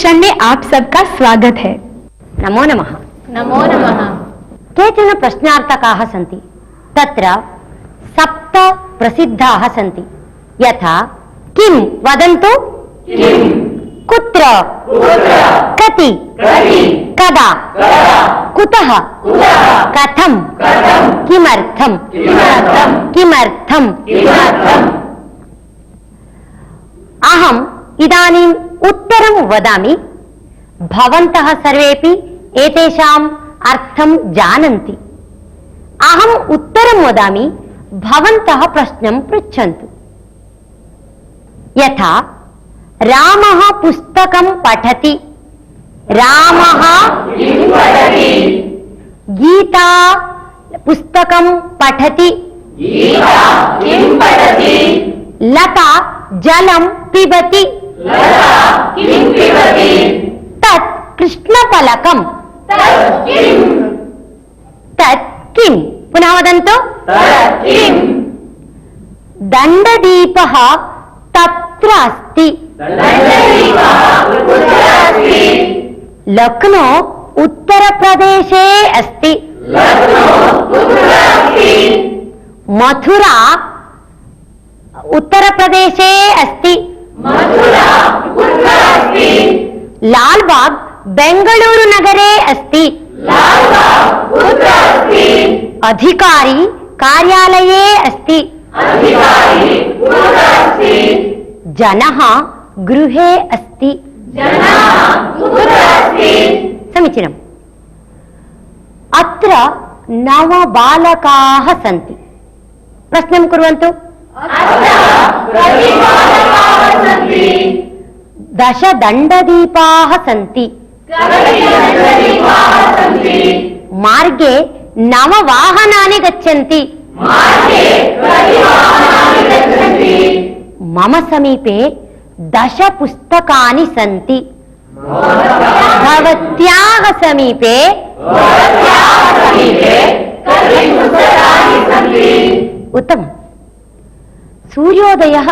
Session में आप सबका स्वागत है। नमो नमः। नमो नमः। केचन प्रश्नार्थकाः सन्ति, तत्र सप्त प्रसिद्धाः सन्ति। यथा किं वदन्तु, कुत्र, कति, कदा, कुतः, कथं, किमर्थं, किमर्थं। अहम् इदानीम् उत्तरं वदामि। भवन्तः सर्वेपि एतेषाम् अर्थं जानन्ति। अहम् उत्तरं वदामि, भवन्तः प्रश्नं पृच्छन्तु। यथा रामः पुस्तकं पठति, रामः गीता पुस्तकं पठति, लता जलं पिबति, तत् कृष्णफलकं, तत् किं? पुनः वदन्तु। दण्डदीपः तत्र अस्ति, लक्नो उत्तरप्रदेशे अस्ति, मथुरा उत्तरप्रदेशे अस्ति, लालबाग बेंगलुरु नगरे अस्ति, अधिकारी कार्यालये अस्ति, जनः गृहे अस्ति। समीचीनम्। अत्र 9 बालकाः सन्ति। प्रश्नं कुर्वन्तु। 10 दण्डदीपाः सन्ति। मार्गे 9 वाहनानि गच्छन्ति। मम समीपे 10 पुस्तकानि सन्ति। भवत्याः समीपे उत्तमम्। सूर्योदयः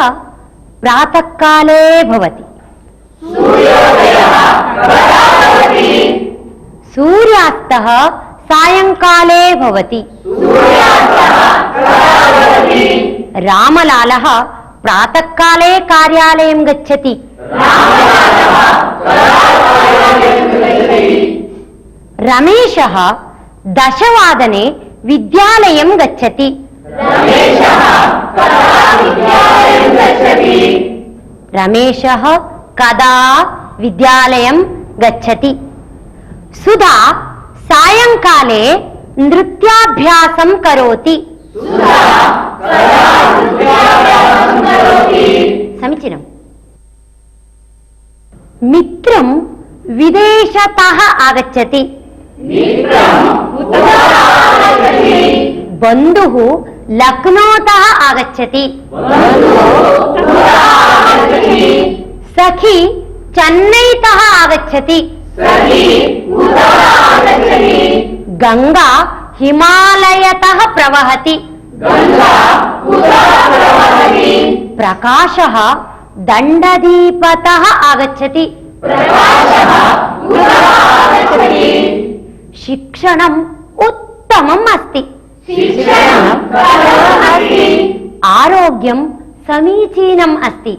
प्रातःकाले भवति, सूर्यास्तः सायंकाले भवति। रामलालः प्रातःकाले कार्यालयं गच्छति, रमेशः 10 वादने विद्यालयं गच्छति। रमेशः कदा विद्यालयं गच्छति? सुधा सायंकाले नृत्याभ्यासं करोति। समीचीनम्। मित्रं विदेशतः आगच्छति, बन्धुः लक्नोतः आगच्छति, सखी चेन्नईतः आगच्छति, गंगा हिमालयतः प्रवहति, प्रकाशः दण्डदीपतः आगच्छति, शिक्षणम् उत्तमम् अस्ति, आरोग्यं समीचीनम् अस्ति,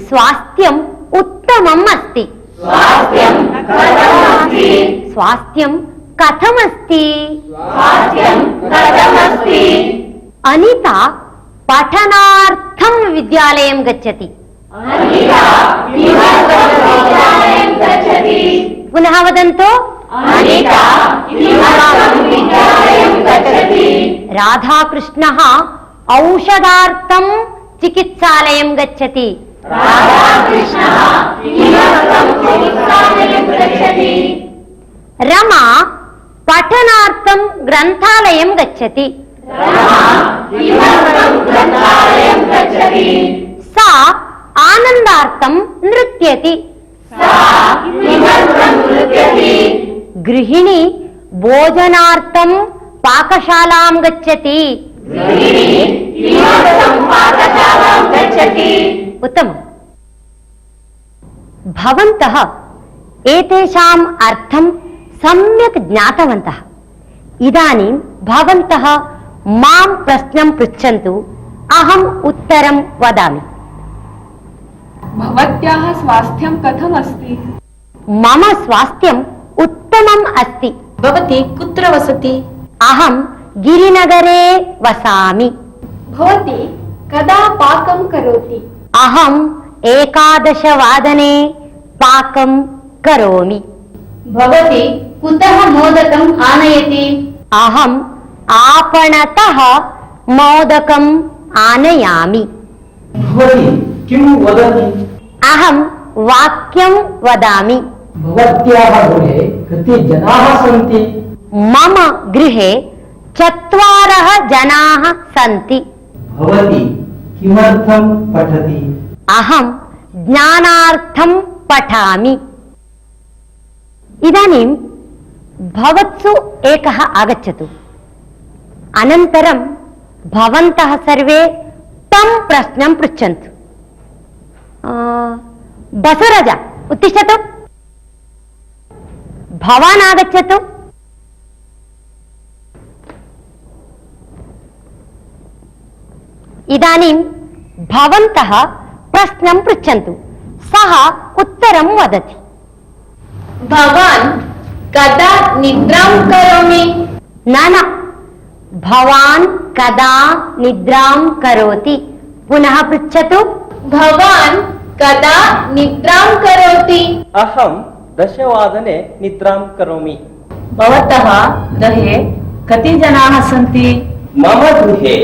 स्वास्थ्यम् उत्तमम् अस्ति, स्वास्थ्यं कथमस्ति? अनिता पठनार्थं विद्यालयं गच्छति। पुनः वदन्तु। राधाकृष्णः औषधार्थं चिकित्सालयं गच्छति। रमा पठनार्थं ग्रन्थालयं गच्छति। सा आनन्दार्थं नृत्यति। गृहिणी भोजनार्थं पाकशालां गच्छति। उत्तमम्। भवन्तः एतेषाम् अर्थं सम्यक् ज्ञातवन्तः। इदानीं भवन्तः मां प्रश्नं पृच्छन्तु, अहम् उत्तरं वदामि। भवत्याः स्वास्थ्यं कथम् अस्ति? मम स्वास्थ्यम् उत्तमम् अस्ति। भवती कुत्र वसति? अहं गिरिनगरे वसामि। भवती कदा पाकं करोति? अहम् 11 पाकं करोमि। भवती कुतः मोदकम् आनयति? अहम् आपणतः मोदकम् आनयामि। भवती किं वदति? अहं वाक्यं वदामि। भवत्याः गृहे कति जनाः सन्ति? मम गृहे 4 जनाः सन्ति। भवती किमर्थं पठति? अहं ज्ञानार्थं पठामि। इदानीं भवत्सु एकः आगच्छतु, अनन्तरं भवन्तः सर्वे तं प्रश्नं पृच्छन्तु। बसवराज उत्तिष्ठतु, भवान् आगच्छतु। इदानीं भवन्तः प्रश्नं पृच्छन्तु, सः उत्तरं वदति। भवान् कदा निद्रां करोमि? न, भवान् कदा निद्रां करोति? पुनः पृच्छतु। भवान् कदा निद्रां करोति? अहं 10 निद्रां करोमि। भवतः गृहे कति जनाः सन्ति? मम गृहे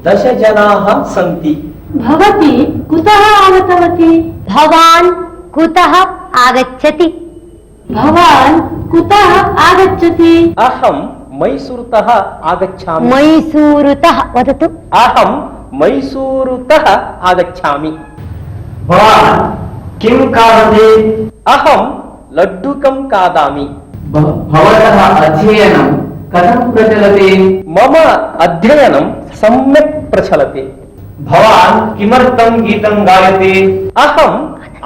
10 जनाः सन्ति। भवती कुतः आगतवती? भवान् कुतः आगच्छति? भवान् कुतः आगच्छति? अहं मैसूरुतः आगच्छामि। मैसूरुतः वदतु। अहं मैसूरुतः आगच्छामि। भवान् किं खादति? अहं लड्डुकं खादामि। भवतः अध्ययनं कथं प्रचलति? मम अध्ययनं सम्यक् प्रचलति। भवान् किमर्थं गीतं गायति? अहम्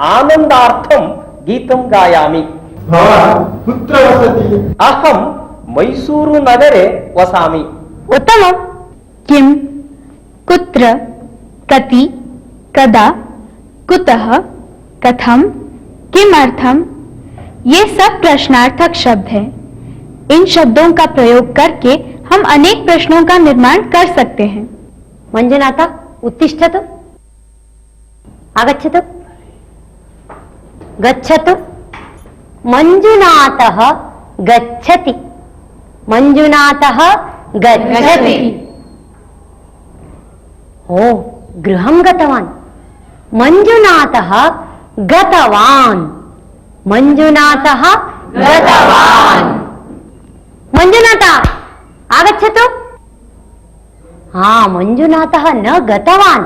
आनन्दार्थं गीतं गायामि। भवान् कुत्र वसति? अहं मैसूरुनगरे वसामि। उत्तमम्। किं, कुत्र, कति, कदा, कुतः, कथं, किमर्थं, ये सब प्रश्नार्थक शब्द हैं। इन शब्दों का प्रयोग करके हम अनेक प्रश्नों का निर्माण कर सकते हैं। मंजुनाथ उत्तिष्ठतु, आगच्छतु, गच्छतु। मंजुनाथः गच्छति, मंजुनाथः गच्छति। ओ, गृहं गतवान्। मंजुनाथः गतवान्, मंजुनाथः गतवान्। मंजुनाथ आगच्छतु। मंजुनाथः न गतवान्,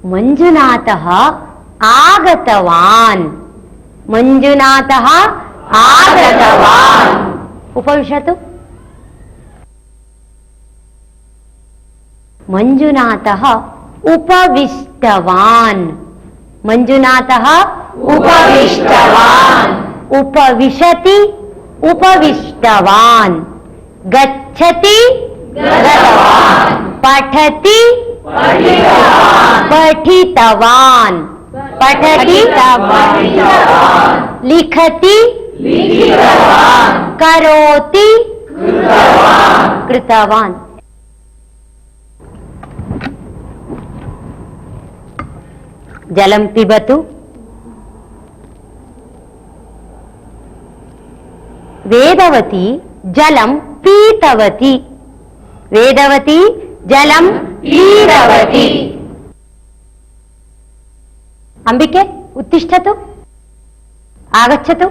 मंजुनाथः आगतवान्, मंजुनाथः आगतवान्। उपविशतु। मंजुनाथः उपविष्टवान्, मंजुनाथः उपविष्टवान्। उपविशति, उपविष्टवान्। गच्छति, गतवान्। पठति, पठितवान्। पठितवान्। पठति, पठितवान्। लिखति, लिखितवान्। करोति, कृतवान्। कृतवान्। जलं पिबतु। वेदवती जलं पीतवती, वेदवती जलं पीतवती। अंबिके उत्तिष्ठतु, आगच्छतु।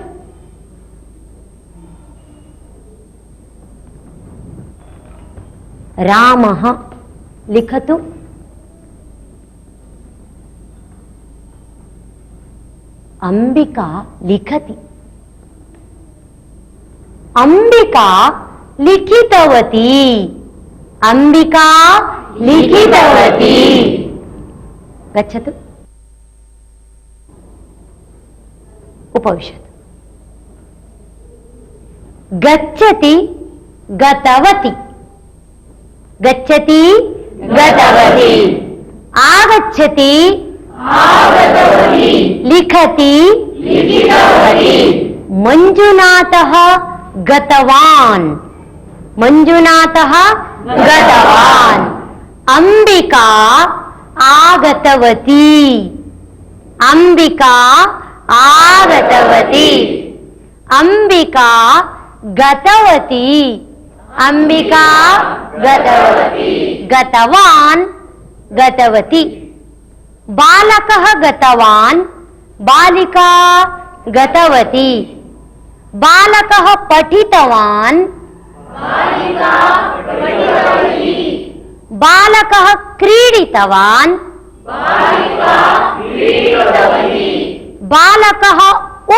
रामः लिखतु। अंबिका लिखति, अंबिका लिखितवती, अंबिका लिखितवती। गच्छतु। उपविशतु। गच्छति गतवती, गच्छति गतवती, आगच्छति आगतवती, लिखति लिखितवती, मंजुनाथः गतवान्, मंजुनाथः गतवान्, अंबिका आगतवती, अंबिका आगतवती, अंबिका गतवती, अंबिका गतवती, गतवान् गतवती, बालकः गतवान्, बालिका गतवती, बालकः पठितवान्, बालिका पठितवती, बालकः क्रीडितवान्, बालिका क्रीडितवती, बालकः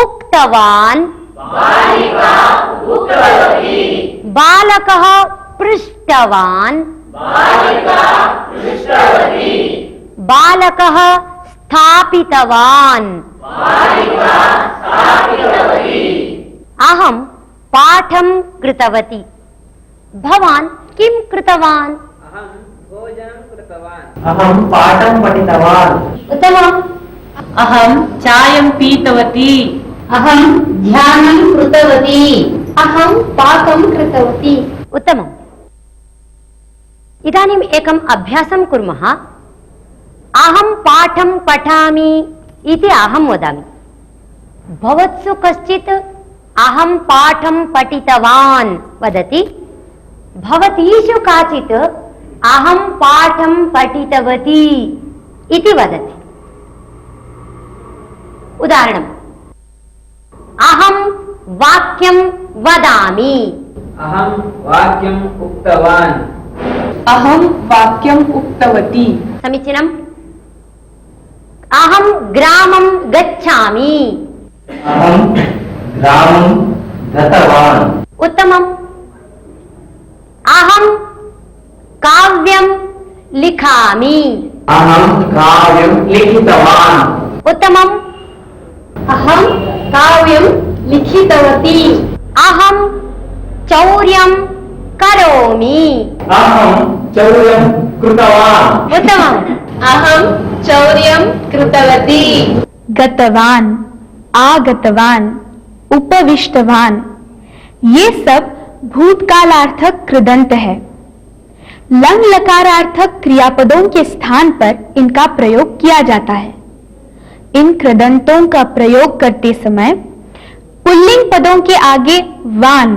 उक्तवान्, बालिका उक्तवती, बालकः पृष्टवान्, बालिका पृष्टवती, बालकः स्थापितवान्, बालिका स्थापितवती, अहं पाठं कृतवती, भवान् किं कृतवान्? अहं पाठं पठितवान्। उत्तमम्। अहं चायं पीतवती, अहं ध्यानं कृतवती, अहं पाकं कृतवती। उत्तमम्। इदानीम् एकम् अभ्यासं कुर्मः। अहं पाठं पठामि इति अहं वदामि, भवत्सु कश्चित् अहं पाठं पठितवान् वदति, भवतीषु काचित् अहं पाठं पठितवती इति वदति। उदाहरणम्, अहं वाक्यं वदामि, अहं वाक्यम् उक्तवान्, अहं वाक्यम् उक्तवती। समीचीनम्। अहं ग्रामं गच्छामि, अहं ग्रामं गतवान्। उत्तमम्। अहं काव्यं लिखामि, अहं काव्यं लिखितवान्। उत्तमम्। अहं काव्यं लिखितवती। अहं चौर्यं करोमि, अहं चौर्यं कृतवान्। उत्तमम्। अहं चौर्यं कृतवती, गतवान, आगतवान, उपविष्टवान, ये सब भूतकालार्थक कृदंत है। लंग लकारार्थक क्रियापदों के स्थान पर इनका प्रयोग किया जाता है। इन कृदंतों का प्रयोग करते समय पुल्लिंग पदों के आगे वान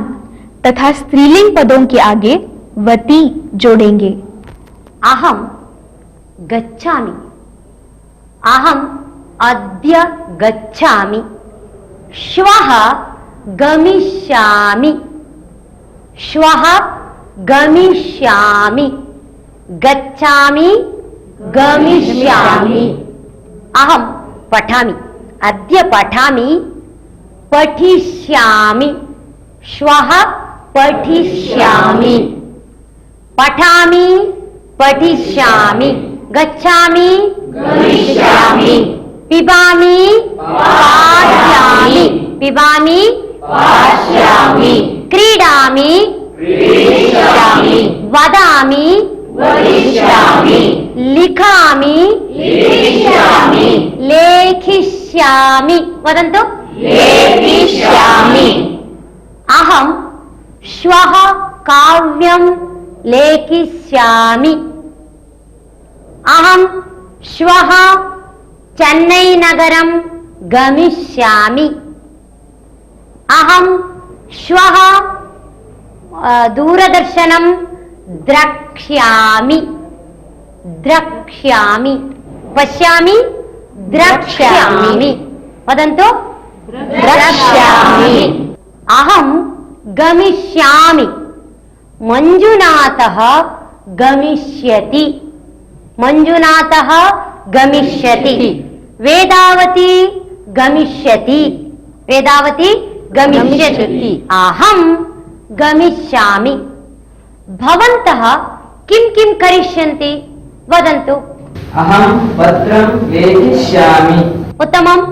तथा स्त्रीलिंग पदों के आगे वती जोड़ेंगे। अहं गच्छामि, अहं अद्य गच्छामि, श्वः गमिष्यामि, श्वः गमिष्यामि, गच्छामि गमिष्यामि। अहं पठामि, अद्य पठामि, पठिष्यामि, श्वः पठिष्यामि, पठामि पठिष्यामि, गच्छामि गमिष्यामि, पिबामि पास्यामि, पिबामि पास्यामि, क्रीडामि क्रीडिष्यामि, वदामि वदिष्यामि, लिखामि लिखिष्यामि, लेखिष्यामि, वदन्तु लेखिष्यामि। अहं श्वः काव्यं लेखिष्यामि, अहं श्वः चेन्नैनगरं गमिष्यामि, अहं श्वः दूरदर्शनं द्रक्ष्यामि, द्रक्ष्यामि, पश्यामि द्रक्ष्यामि, वदन्तु द्रक्ष्यामि। अहं गमिष्यामि, मंजुनाथः गमिष्यति, मंजुनाथः गमिष्यति, वेदावती गमिष्यति, वेदावती गमिष्यति, अहं गमिष्यामि। भवन्तः किं किं करिष्यन्ति वदन्तु। अहं पत्रं लेखिष्यामि, उत्तमम्।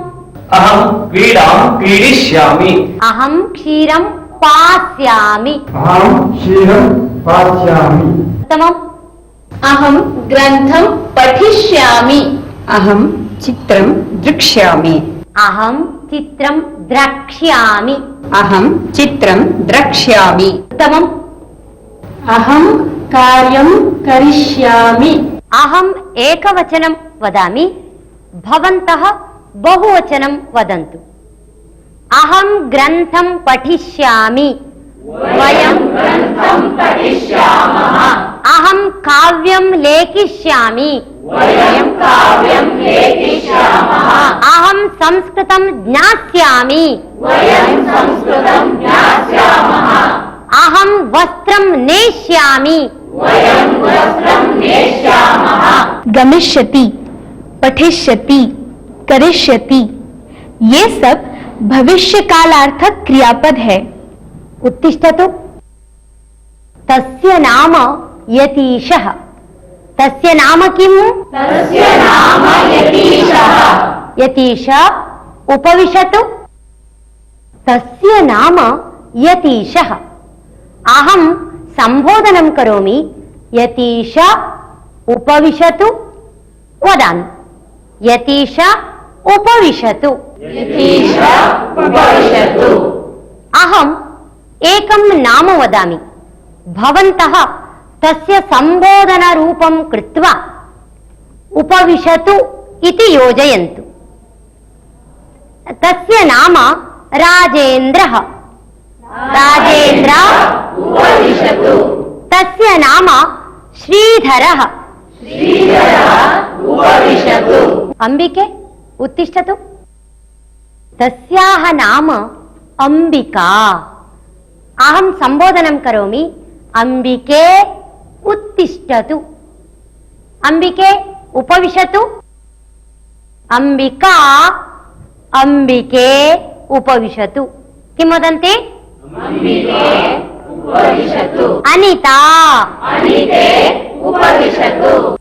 अहं क्रीडां क्रीडिष्यामि। अहं क्षीरं पास्यामि। अहं क्षीरं पास्यामि। उत्तमम्। अहं ग्रन्थं पठिष्यामि। अहं चित्रं द्रक्ष्यामि। अहं चित्रं द्रक्ष्यामि। अहं चित्रं द्रक्ष्यामि। उत्तमम्। अहं कार्यं करिष्यामि। अहम् एकवचनं वदामि, भवन्तः बहुवचनं वदन्तु। अहं ग्रन्थं पठिष्यामि। वयं ग्रन्थं पठिष्यामः। अहं काव्यं लेखिष्यामि। वयं काव्यं लेखिष्यामः। अहं संस्कृतं ज्ञास्यामि। वयं संस्कृतं ज्ञास्यामः। अहं वस्त्रं नेष्यामि। वयं वस्त्रं नेष्यामः। गमिष्यति, पठिष्यति, करिष्यति, ये सब भविष्यकालार्थक क्रियापद है। उत्तिष्ठतु। तस्य नाम यतीशः। तस्य नाम किम्? तस्य नाम यतीशः। यतीश उपविशतु। तस्य नाम यतीशः। अहं संबोधनं करोमि, यतीश उपविशतु वदामि। यतीश उपविशतु। यतीश उपविशतु। अहम् एकं नाम वदामि, भवन्तः तस्य संबोधनरूपं कृत्वा उपविशतु इति योजयन्तु। तस्य नाम राजेन्द्रः। राजेन्द्र उपविशतु। तस्य नाम श्रीधरः। श्रीधरः उपविशतु। अंबिके उत्तिष्ठतु। तस्याः नाम अंबिका। अहं संबोधनं करोमि, अंबिके उत्तिष्ठतु। अंबिके उपविशतु। अंबिका अंबिके उपविशतु। किं वदन्ति? अंबिके उपविशतु। अनिता अनिते उपविशतु।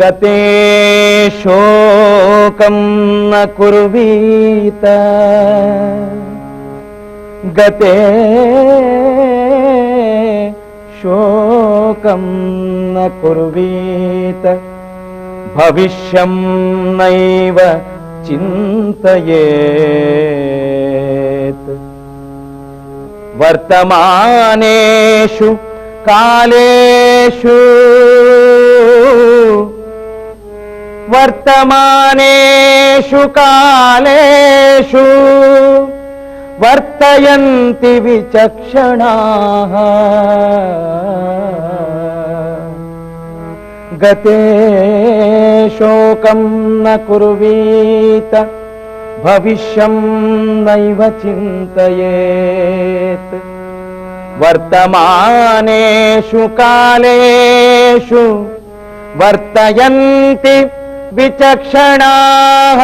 गते शोकं न कुर्वीत। गते शोकं न कुर्वीत। भविष्यं नैव चिन्तयेत्। वर्तमानेषु कालेषु वर्तमानेषु कालेषु वर्तयन्ति विचक्षणाः। गते शोकं न कुर्वीत। भविष्यं नैव चिन्तयेत्। वर्तमानेषु कालेषु वर्तयन्ति विचक्षणाः।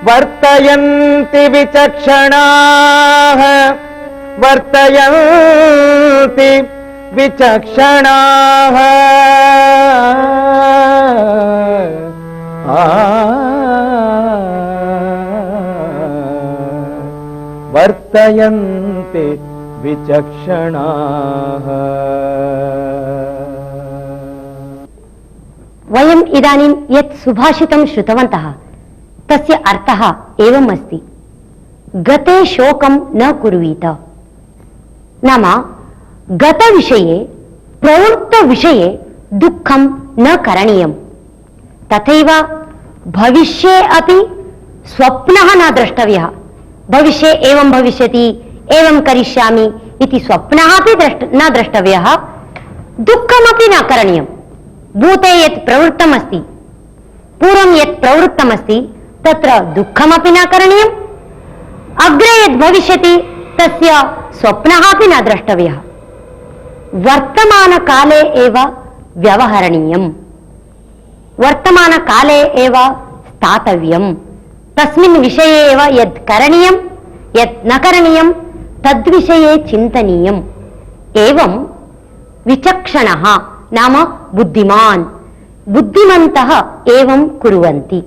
वर्तयन्ति विचक्षणाः। वर्तयन्ति विचक्षणाः। वर्तयन्ति विचक्षणाः। वयम् इदानीं यत् सुभाषितं श्रुतवन्तः तस्य अर्थः एवम् अस्ति, गते शोकं न कुर्वीत। नाम गतविषये प्रवृत्तविषये दुःखं न करणीयम्। तथैव भविष्ये अपि स्वप्नः न द्रष्टव्यः। भविष्ये एवं भविष्यति, एवं करिष्यामि इति स्वप्नः अपि न द्रष्टव्यः। दुःखमपि न करणीयम्। भूते यत् प्रवृत्तमस्ति, पूर्वं यत् प्रवृत्तमस्ति तत्र दुःखमपि न करणीयम्। अग्रे यद् भविष्यति तस्य स्वप्नः अपि न द्रष्टव्यः। वर्तमानकाले एव व्यवहरणीयम्। वर्तमानकाले एव स्थातव्यम्। तस्मिन् विषये एव यत् करणीयं यत् न करणीयं तद्विषये चिन्तनीयम्। एवं विचक्षणः नाम बुद्धिमान्, बुद्धिमन्तः एवं कुर्वन्ति।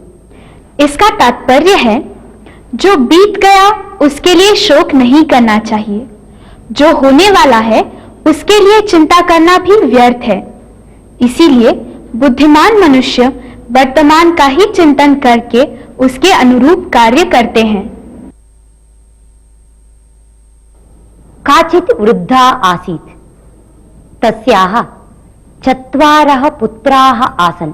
इसका तात्पर्य है जो बीत गया उसके लिए शोक नहीं करना चाहिए, जो होने वाला है उसके लिए चिंता करना भी व्यर्थ है। इसीलिए बुद्धिमान मनुष्य वर्तमान का ही चिंतन करके उसके अनुरूप कार्य करते हैं। काचित् वृद्धा आसीत्, तस्याः 4 पुत्राः आसन्।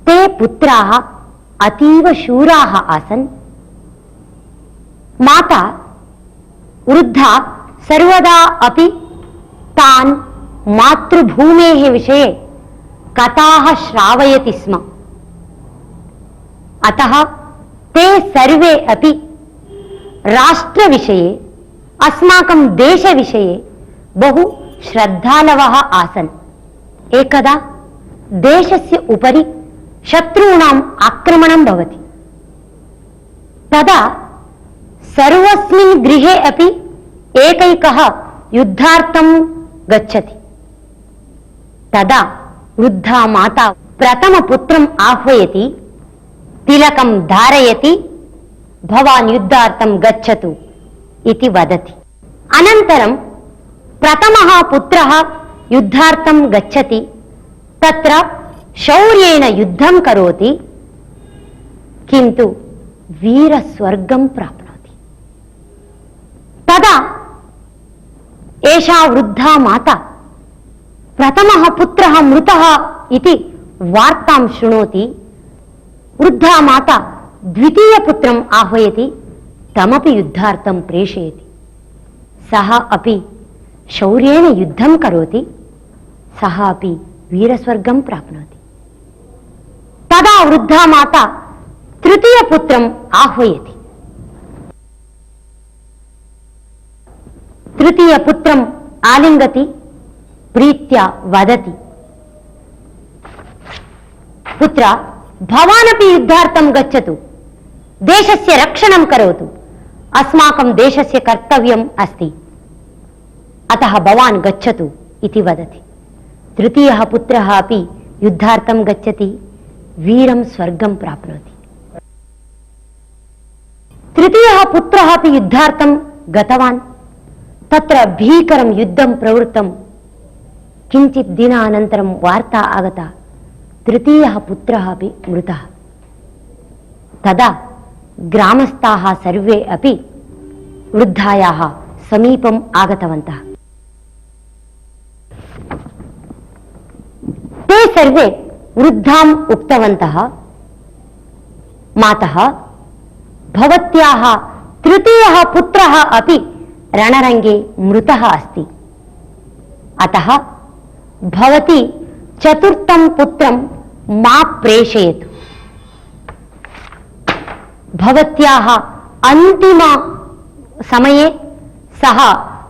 ते पुत्राः अतीव शूराः आसन्। माता वृद्धा सर्वदा अपि तान् मातृभूमेः विषये कथाः श्रावयति स्म। अतः ते सर्वे अपि राष्ट्रविषये, अस्माकं देशविषये बहु श्रद्धालवः आसन्। एकदा देशस्य उपरि शत्रूणाम् आक्रमणं भवति। तदा सर्वस्मिन् गृहे अपि एकैकः युद्धार्थं गच्छति। तदा वृद्धा माता प्रथमपुत्रम् आह्वयति, तिलकं धारयति, भवान् युद्धार्थं गच्छतु इति वदति। अनन्तरं प्रथमः पुत्रः युद्धार्थं गच्छति, तत्र शौर्येण युद्धं करोति, किन्तु वीरस्वर्गं प्राप्नोति। तदा एषा वृद्धा माता प्रथमः पुत्रः मृतः इति वार्तां शृणोति। वृद्धा माता द्वितीयपुत्रम् आह्वयति, तमपि युद्धार्थं प्रेषयति। सः अपि शौर्येण युद्धं करोति, सः अपि वीरस्वर्गं प्राप्नोति। तदा वृद्धा माता तृतीयपुत्रम् आह्वयति। तृतीयपुत्रम् आलिङ्गति, प्रीत्या वदति, पुत्र, भवानपि युद्धार्थं गच्छतु, देशस्य रक्षणं करोतु, अस्माकं देशस्य कर्तव्यम् अस्ति, अतः भवान् गच्छतु इति वदति। तृतीयः पुत्रः अपि युद्धार्थं गच्छति, वीरं स्वर्गं प्राप्नोति। तृतीयः पुत्रः अपि युद्धार्थं गतवान्। तत्र भीकरं युद्धं प्रवृत्तं। किञ्चित् दिनानन्तरं वार्ता आगता, तृतीयः पुत्रः अपि मृतः। तदा ग्रामस्थाः सर्वे अपि वृद्धायाः समीपम् आगतवन्तः। ते सर्वे वृद्धाम् उक्तवन्तः, मातः, भवत्याः तृतीयः पुत्रः अपि रणरङ्गे मृतः अस्ति, अतः भवती चतुर्थं पुत्रं मा प्रेषयतु। भवत्याः अन्तिम समये सः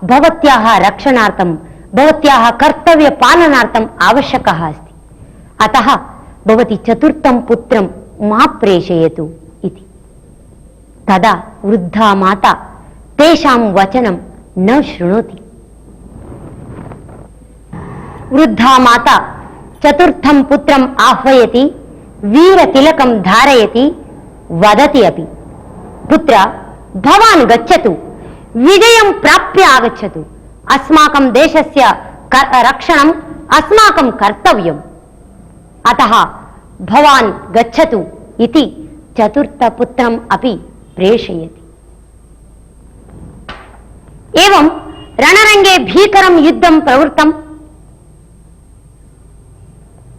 भवत्याः रक्षणार्थं, भवत्याः कर्तव्यपालनार्थम् आवश्यकः अस्ति, अतः भवती चतुर्थं पुत्रं मा प्रेषयतु इति। तदा वृद्धा माता तेषां वचनं न शृणोति। वृद्धा माता चतुर्थं पुत्रम् आह्वयति, वीरतिलकं धारयति, वदति अपि, पुत्र, भवान् गच्छतु, विजयं प्राप्य आगच्छतु, अस्माकं देशस्य रक्षणम् अस्माकं कर्तव्यम्, अतः भवान् गच्छतु इति चतुर्थपुत्रम् अपि प्रेषयति। एवं रणरङ्गे भीकरं युद्धं प्रवृत्तम्।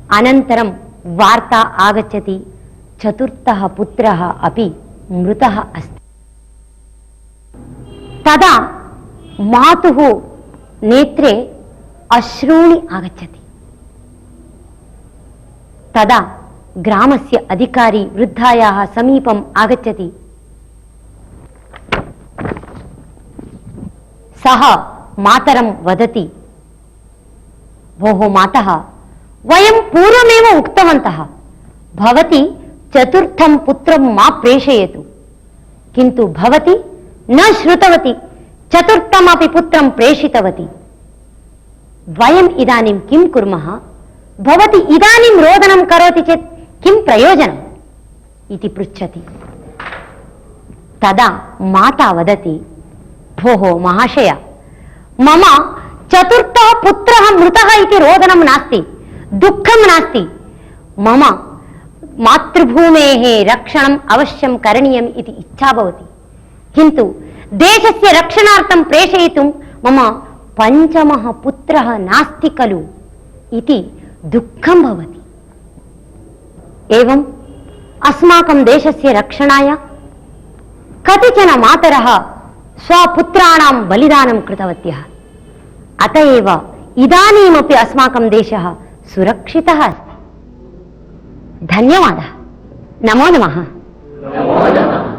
अनन्तरं वार्ता आगच्छति, चतुर्थः पुत्रः अपि मृतः अस्ति। तदा मातुः नेत्रे अश्रूणि आगच्छति। तदा ग्रामस्य अधिकारी वृद्धायाः समीपम् आगच्छति। सः मातरं वदति, भोः मातः, वयं पूर्वमेव उक्तवन्तः, भवती चतुर्थं पुत्रं मा प्रेषयतु, किन्तु भवती न श्रुतवती, चतुर्थमपि पुत्रं प्रेषितवती। वयम् इदानीं किं कुर्मः? भवती इदानीं रोदनं करोति चेत् किं प्रयोजनम् इति पृच्छति। तदा माता वदति, भोः महाशय, मम चतुर्थः पुत्रः मृतः इति रोदनं नास्ति, दुःखं नास्ति। मम मातृभूमेः रक्षणम् अवश्यं करणीयम् इति इच्छा भवति, किन्तु देशस्य रक्षणार्थं प्रेषयितुं मम पञ्चमः पुत्रः नास्ति खलु इति दुःखं भवति। एवं अस्माकं देशस्य रक्षणाय कतिचन मातरः स्वपुत्राणां बलिदानं कृतवत्यः। अत एव इदानीमपि अस्माकं देशः सुरक्षितः अस्ति। धन्यवादः। नमो नमः। नमो नमः।